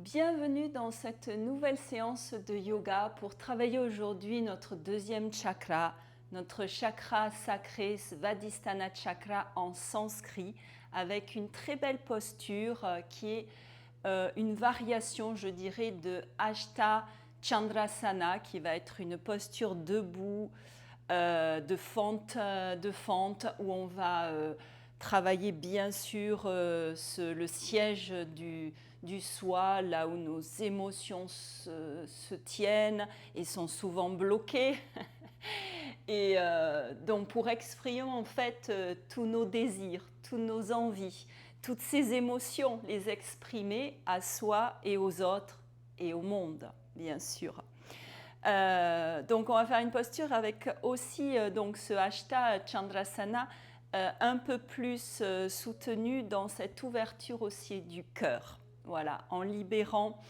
Bienvenue dans cette nouvelle séance de yoga pour travailler aujourd'hui notre deuxième chakra, notre chakra sacré Svadhisthana chakra en sanskrit, avec une très belle posture qui est une variation, je dirais, de Ashta Chandrasana, qui va être une posture debout, de fente, où on va travailler bien sûr le siège du soi, là où nos émotions se tiennent et sont souvent bloquées. Et donc pour exprimer en fait tous nos désirs, toutes nos envies, toutes ces émotions, les exprimer à soi et aux autres et au monde, bien sûr. Donc on va faire une posture avec aussi donc ce Ashta Chandrasana un peu plus soutenu dans cette ouverture aussi du cœur. Voilà, en libérant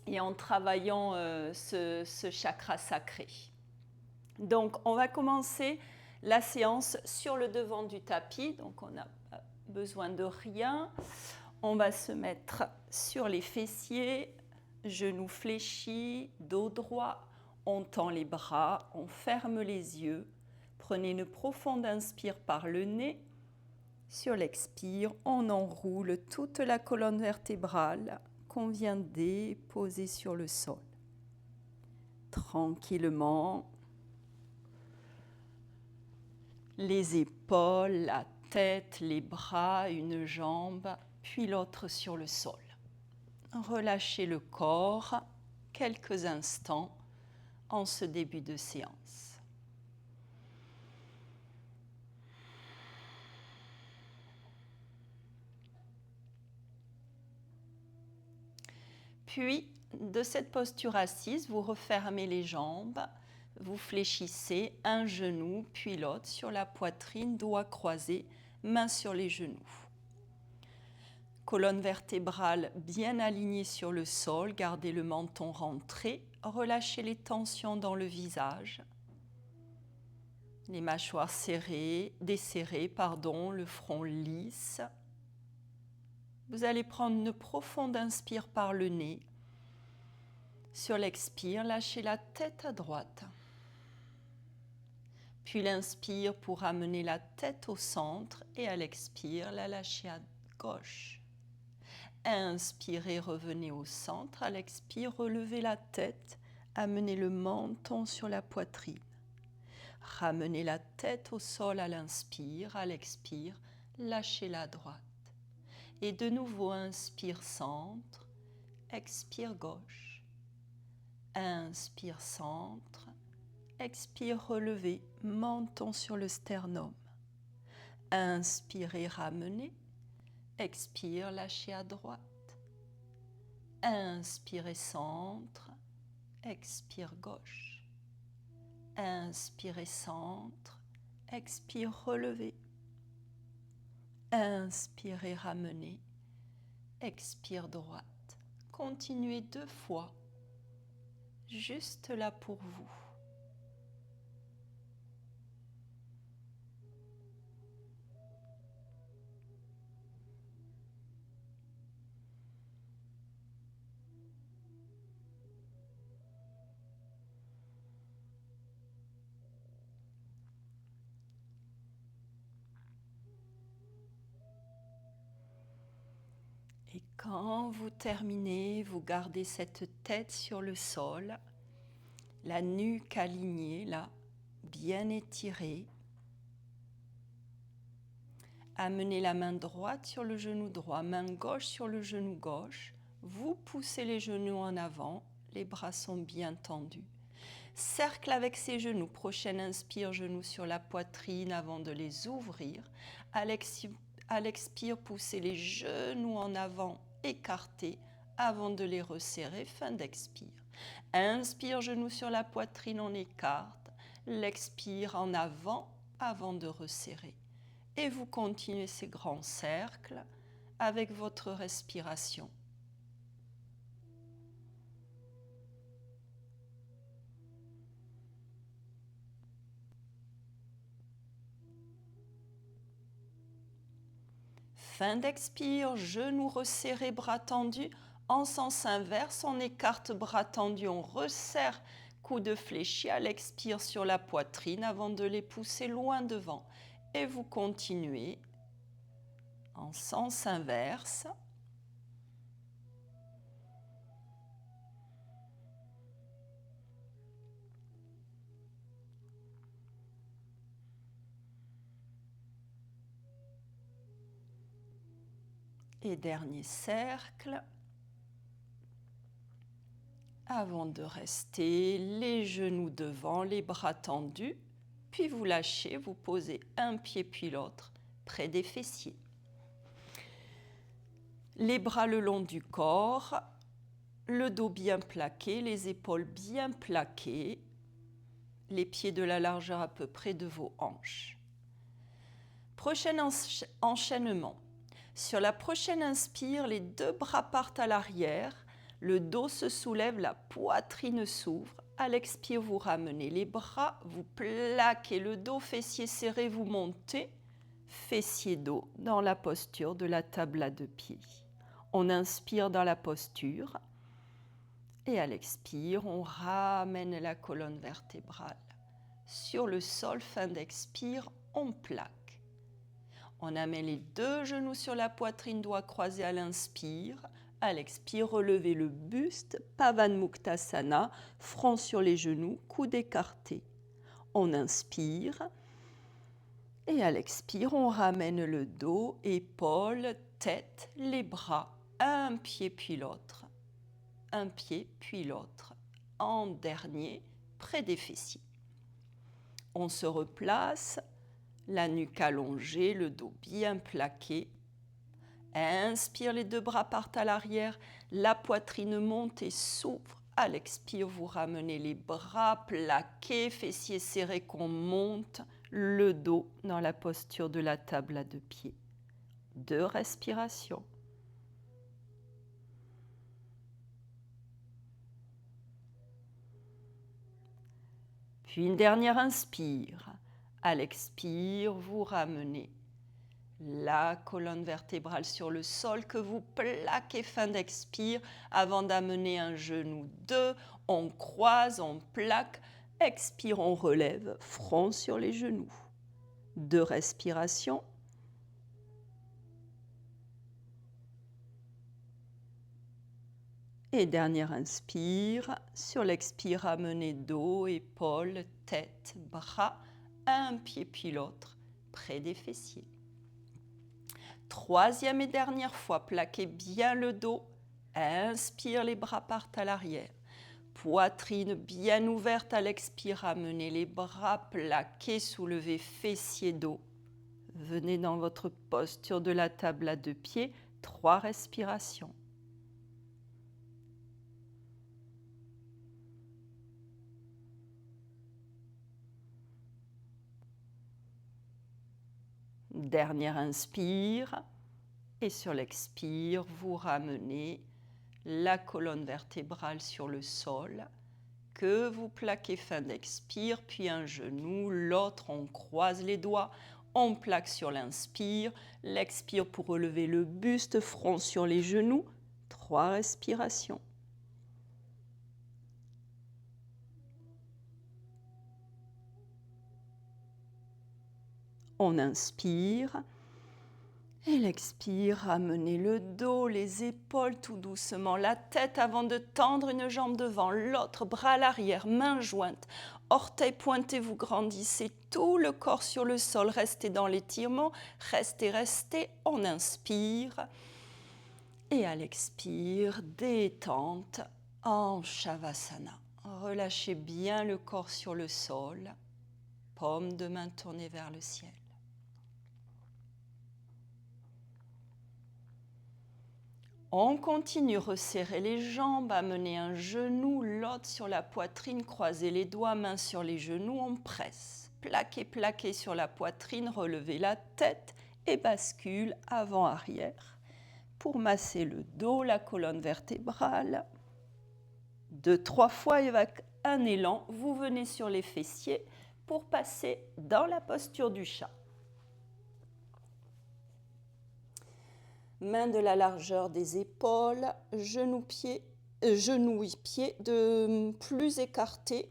et en travaillant ce chakra sacré. Donc on va commencer la séance sur le devant du tapis, donc on n'a pas besoin de rien. On va se mettre sur les fessiers, genoux fléchis, dos droit, on tend les bras, on ferme les yeux. Prenez une profonde inspire par le nez. Sur l'expire, on enroule toute la colonne vertébrale qu'on vient de déposer sur le sol. Tranquillement, les épaules, la tête, les bras, une jambe, puis l'autre sur le sol. Relâchez le corps quelques instants en ce début de séance. Puis, de cette posture assise, vous refermez les jambes, vous fléchissez un genou, puis l'autre sur la poitrine, doigts croisés, mains sur les genoux. Colonne vertébrale bien alignée sur le sol, gardez le menton rentré, relâchez les tensions dans le visage. Les mâchoires desserrées, le front lisse. Vous allez prendre une profonde inspire par le nez. Sur l'expire, lâchez la tête à droite. Puis l'inspire pour amener la tête au centre et à l'expire, la lâchez à gauche. Inspirez, revenez au centre. À l'expire, relevez la tête, amenez le menton sur la poitrine. Ramenez la tête au sol à l'inspire, à l'expire, lâchez-la à droite. Et de nouveau, inspire centre, expire gauche. Inspire centre, expire relevé, menton sur le sternum. Inspirez, ramenez, expire, lâchez à droite. Inspirez centre, expire gauche. Inspirez centre, expire relevé. Inspirez ramenez, expire droite. Continuez 2 fois, juste là pour vous. Et quand vous terminez, vous gardez cette tête sur le sol, la nuque alignée, là, bien étirée. Amenez la main droite sur le genou droit, main gauche sur le genou gauche. Vous poussez les genoux en avant, les bras sont bien tendus. Cercle avec ses genoux. Prochaine inspire, genoux sur la poitrine avant de les ouvrir. À l'expire, poussez les genoux en avant, écartés, avant de les resserrer. Fin d'expire. Inspire, genoux sur la poitrine, on écarte. L'expire en avant, avant de resserrer. Et vous continuez ces grands cercles avec votre respiration. Fin d'expire, genoux resserrés, bras tendus. En sens inverse, on écarte bras tendus, on resserre coude fléchi à l'expire sur la poitrine avant de les pousser loin devant. Et vous continuez en sens inverse. Et dernier cercle. Avant de rester les genoux devant, les bras tendus, puis vous lâchez, vous posez un pied puis l'autre près des fessiers. Les bras le long du corps, le dos bien plaqué, les épaules bien plaquées, les pieds de la largeur à peu près de vos hanches. Prochain enchaînement. Sur la prochaine inspire, les deux bras partent à l'arrière, le dos se soulève, la poitrine s'ouvre. À l'expire, vous ramenez les bras, vous plaquez le dos, fessiers serrés, vous montez, fessiers dos dans la posture de la table à deux pieds. On inspire dans la posture et à l'expire, on ramène la colonne vertébrale sur le sol. Fin d'expire, on plaque. On amène les deux genoux sur la poitrine, doigts croisés à l'inspire. À l'expire, relevez le buste, Pavanmuktasana, front sur les genoux, coude écarté. On inspire et à l'expire, on ramène le dos, épaules, tête, les bras, un pied puis l'autre, un pied puis l'autre. En dernier, près des fessiers. On se replace, la nuque allongée, le dos bien plaqué. Inspire, les deux bras partent à l'arrière, la poitrine monte et s'ouvre. À l'expire, vous ramenez les bras plaqués, fessiers serrés qu'on monte, le dos dans la posture de la table à deux pieds. 2 respirations. Puis une dernière inspire. À l'expire, vous ramenez la colonne vertébrale sur le sol que vous plaquez. Fin d'expire avant d'amener un genou. 2, on croise, on plaque. Expire, on relève, front sur les genoux. 2 respirations. Et dernière inspire. Sur l'expire, ramenez dos, épaules, tête, bras, un pied puis l'autre, près des fessiers. 3e et dernière fois, plaquez bien le dos. Inspire, les bras partent à l'arrière. Poitrine bien ouverte à l'expire, ramenez les bras plaqués, soulevez fessiers dos. Venez dans votre posture de la table à deux pieds, 3 respirations. Dernière inspire et sur l'expire, vous ramenez la colonne vertébrale sur le sol que vous plaquez. Fin d'expire, puis un genou, l'autre, on croise les doigts, on plaque sur l'inspire, l'expire pour relever le buste, front sur les genoux, 3 respirations. On inspire et l'expire, ramenez le dos, les épaules tout doucement, la tête avant de tendre une jambe devant, l'autre bras à l'arrière, main jointe, orteils pointés, vous grandissez tout le corps sur le sol, restez dans l'étirement, restez, on inspire et à l'expire, détente en Shavasana. Relâchez bien le corps sur le sol, paume de main tournée vers le ciel. On continue, resserrer les jambes, amener un genou, l'autre sur la poitrine, croiser les doigts, mains sur les genoux, on presse. Plaquez sur la poitrine, relevez la tête et bascule avant-arrière pour masser le dos, la colonne vertébrale. 2-3 fois et avec un élan, vous venez sur les fessiers pour passer dans la posture du chat. Mains de la largeur des épaules, genoux et pieds de plus écartés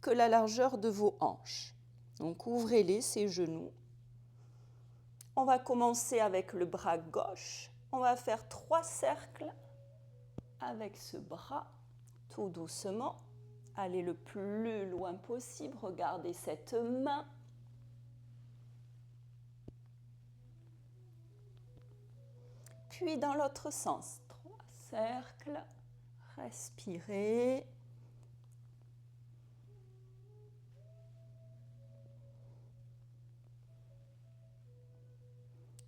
que la largeur de vos hanches. Donc ouvrez-les, ces genoux. On va commencer avec le bras gauche. On va faire 3 cercles avec ce bras, tout doucement. Allez le plus loin possible, regardez cette main. Puis dans l'autre sens, 3 cercles, respirez.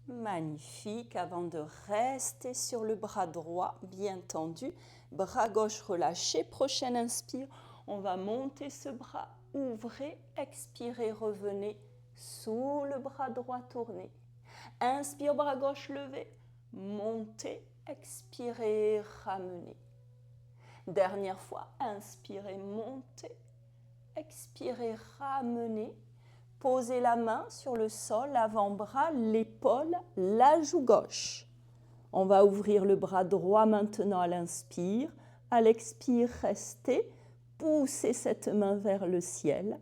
Magnifique, avant de rester sur le bras droit, bien tendu, bras gauche relâché, prochaine inspire, on va monter ce bras, ouvrez, expirez, revenez, sous le bras droit tourné. Inspire, bras gauche levé, montez, expirez, ramenez. Dernière fois, inspirez, montez, expirez, ramenez. Posez la main sur le sol, l'avant-bras, l'épaule, la joue gauche. On va ouvrir le bras droit maintenant à l'inspire. À l'expire, restez. Poussez cette main vers le ciel.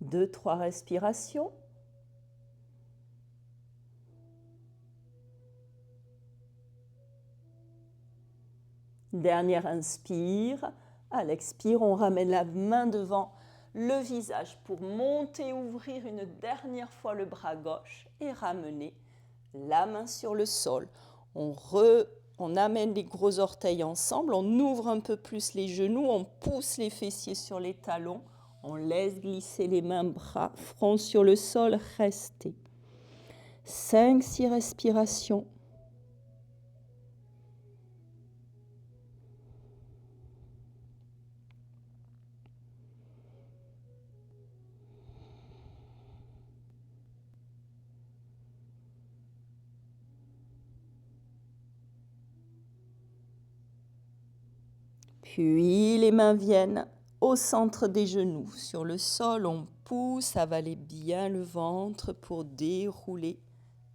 2-3 respirations. Dernière inspire. À l'expire, on ramène la main devant le visage pour monter, ouvrir une dernière fois le bras gauche et ramener la main sur le sol. On amène les gros orteils ensemble, on ouvre un peu plus les genoux, on pousse les fessiers sur les talons, on laisse glisser les mains, bras, front sur le sol, restez. 5-6 respirations. Puis les mains viennent au centre des genoux. Sur le sol, on pousse, avalez bien le ventre pour dérouler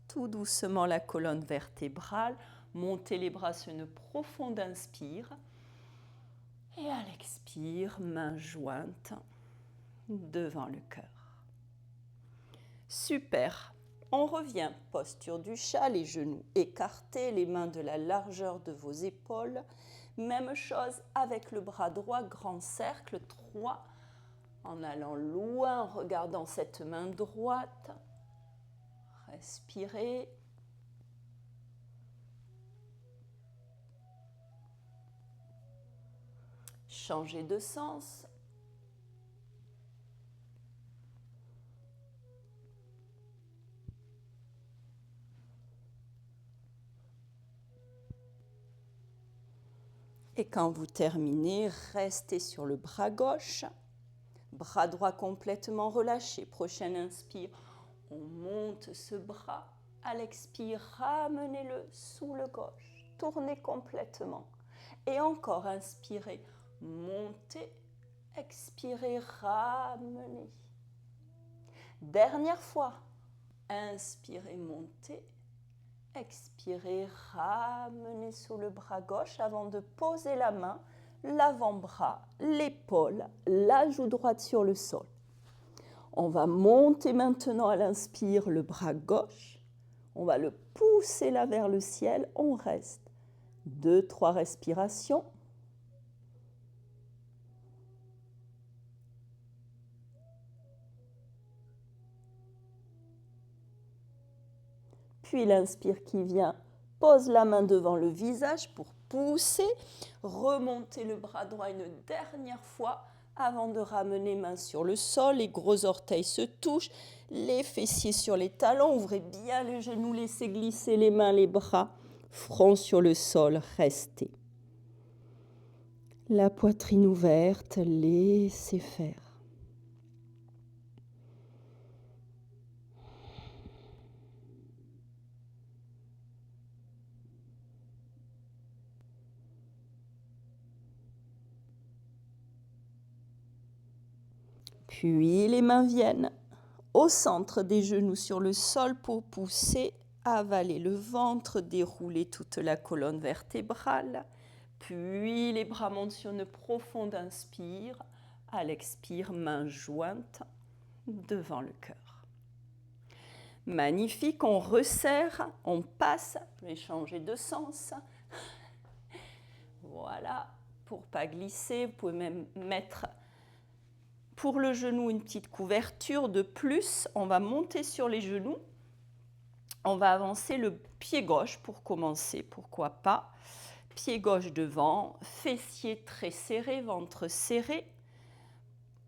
tout doucement la colonne vertébrale. Montez les bras sur une profonde inspire. Et à l'expire, mains jointes devant le cœur. Super. On revient, posture du chat, les genoux écartés, les mains de la largeur de vos épaules. Même chose avec le bras droit, grand cercle, 3, en allant loin, en regardant cette main droite. Respirez. Changez de sens. Et quand vous terminez, restez sur le bras gauche, bras droit complètement relâché. Prochaine inspire, on monte ce bras. À l'expire, ramenez-le sous le gauche, tournez complètement. Et encore, inspirez, montez, expirez, ramenez. Dernière fois, inspirez, montez. Expirez, ramenez sous le bras gauche avant de poser la main, l'avant-bras, l'épaule, la joue droite sur le sol. On va monter maintenant à l'inspire le bras gauche. On va le pousser là vers le ciel. On reste. 2-3 respirations. Puis l'inspire qui vient, pose la main devant le visage pour pousser, remonter le bras droit une dernière fois avant de ramener main sur le sol, les gros orteils se touchent, les fessiers sur les talons, ouvrez bien les genoux, laissez glisser les mains, les bras, front sur le sol, restez. La poitrine ouverte, laissez faire. Puis les mains viennent au centre des genoux sur le sol pour pousser, avaler le ventre, dérouler toute la colonne vertébrale. Puis les bras montent sur une profonde inspire. À l'expire, mains jointes devant le cœur. Magnifique, on resserre, on passe, je vais changer de sens. Voilà, pour ne pas glisser, vous pouvez même mettre pour le genou une petite couverture de plus. On va monter sur les genoux. On va avancer le pied gauche pour commencer, pourquoi pas. Pied gauche devant, fessiers très serrés, ventre serré.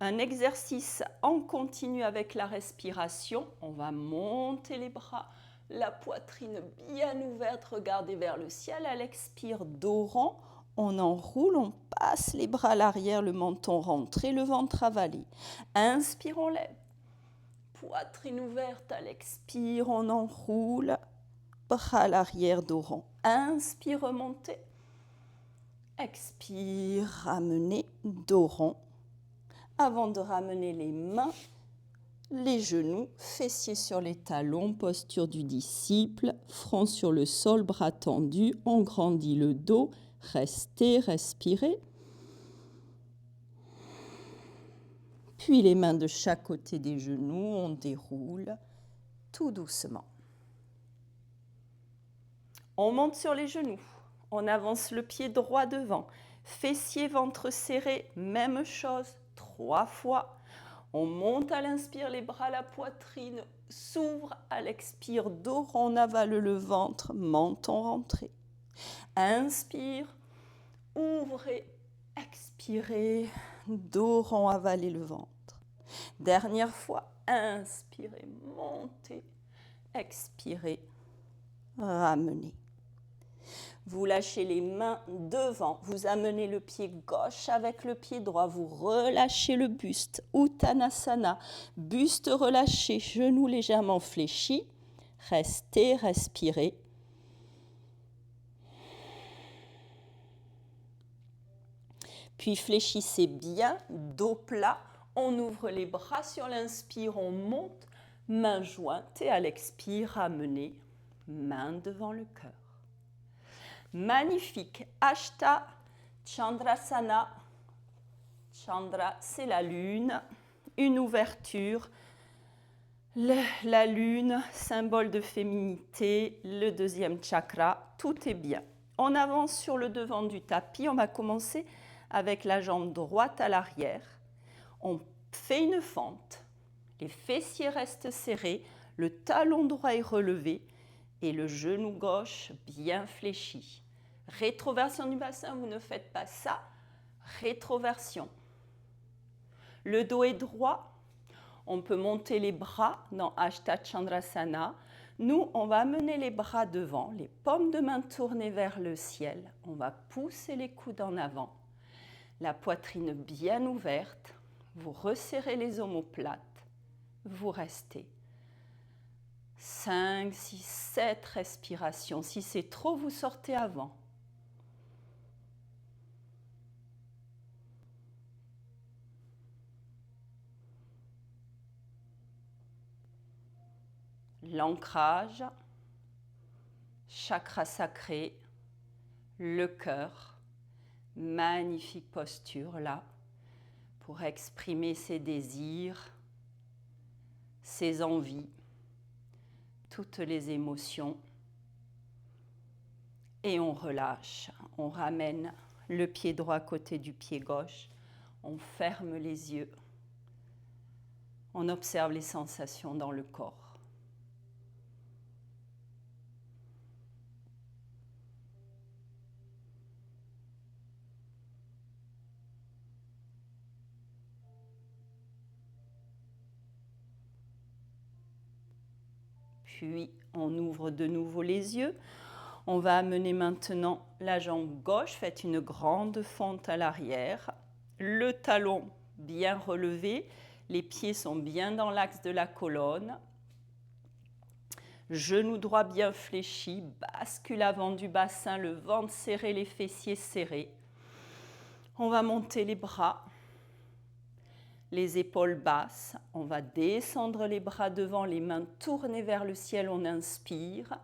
Un exercice en continu avec la respiration. On va monter les bras, la poitrine bien ouverte, regardez vers le ciel. À l'expire, dos rond, on enroule, on passe les bras à l'arrière, le menton rentré, le ventre avalé. Inspire, on lève. Poitrine ouverte, à l'expire, on enroule, bras à l'arrière, dos rond. Inspire, remontez. Expire, ramenez, dos rond. Avant de ramener les mains, les genoux, fessiers sur les talons, posture du disciple, front sur le sol, bras tendus, on grandit le dos, restez, respirez. Puis les mains de chaque côté des genoux, on déroule tout doucement. On monte sur les genoux, on avance le pied droit devant, fessiers, ventre serré, même chose, 3 fois. On monte à l'inspire, les bras, la poitrine s'ouvre, à l'expire, dos rond, on avale le ventre, menton rentré. Inspire, ouvrez, expirez, dos rond, avalez le ventre. Dernière fois, inspirez, montez, expirez, ramenez. Vous lâchez les mains devant, vous amenez le pied gauche avec le pied droit, vous relâchez le buste, Uttanasana, buste relâché, genoux légèrement fléchis, restez, respirez. Puis fléchissez bien, dos plat, on ouvre les bras sur l'inspire, on monte, mains jointes et à l'expire, ramenez, main devant le cœur. Magnifique, Ashta Chandrasana. Chandra, c'est la lune, une ouverture. La lune, symbole de féminité, le deuxième chakra, tout est bien. On avance sur le devant du tapis, on va commencer avec la jambe droite à l'arrière. On fait une fente, les fessiers restent serrés, le talon droit est relevé et le genou gauche bien fléchi. Rétroversion du bassin, vous ne faites pas ça. Rétroversion. Le dos est droit. On peut monter les bras dans Ashta Chandrasana. Nous, on va amener les bras devant, les paumes de main tournées vers le ciel. On va pousser les coudes en avant. La poitrine bien ouverte. Vous resserrez les omoplates. Vous restez. 5, 6, 7 respirations. Si c'est trop, vous sortez avant. L'ancrage, chakra sacré, le cœur, magnifique posture là, pour exprimer ses désirs, ses envies, toutes les émotions. Et on relâche, on ramène le pied droit à côté du pied gauche, on ferme les yeux, on observe les sensations dans le corps. Puis, on ouvre de nouveau les yeux. On va amener maintenant la jambe gauche. Faites une grande fente à l'arrière. Le talon bien relevé. Les pieds sont bien dans l'axe de la colonne. Genou droit bien fléchi. Bascule avant du bassin. Le ventre serré, les fessiers serrés. On va monter les bras. les épaules basses. On va descendre les bras devant, les mains tournées vers le ciel, on inspire.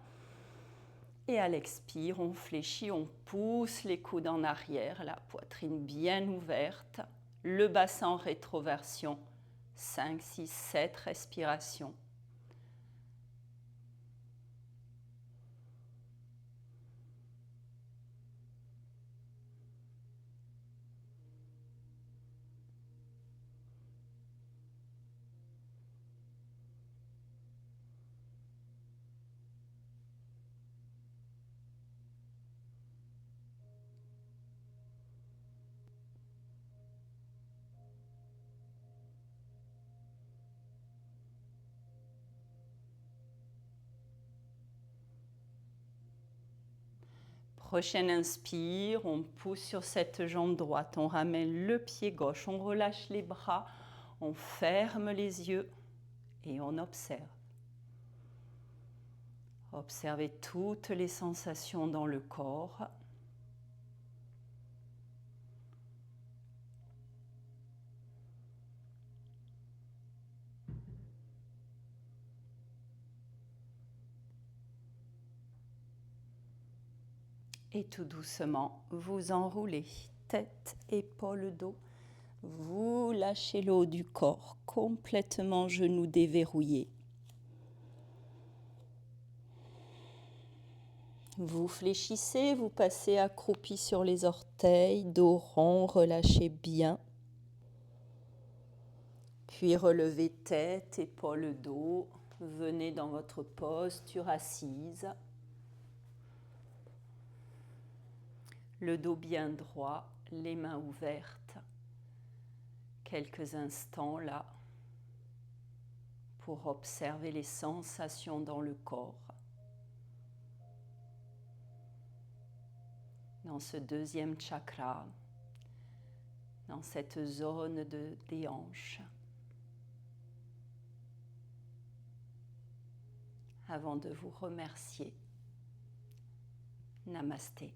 Et à l'expire, on fléchit, on pousse les coudes en arrière, la poitrine bien ouverte, le bassin en rétroversion. 5, 6, 7 respirations. Prochaine inspire, on pousse sur cette jambe droite, on ramène le pied gauche, on relâche les bras, on ferme les yeux et on observe. Observez toutes les sensations dans le corps. Et tout doucement, vous enroulez tête, épaules, dos. Vous lâchez le haut du corps, complètement genoux déverrouillés. Vous fléchissez, vous passez accroupi sur les orteils, dos rond, relâchez bien. Puis relevez tête, épaules, dos. Venez dans votre posture assise. Le dos bien droit, les mains ouvertes. Quelques instants là pour observer les sensations dans le corps. Dans ce deuxième chakra, dans cette zone des hanches. Avant de vous remercier. Namasté.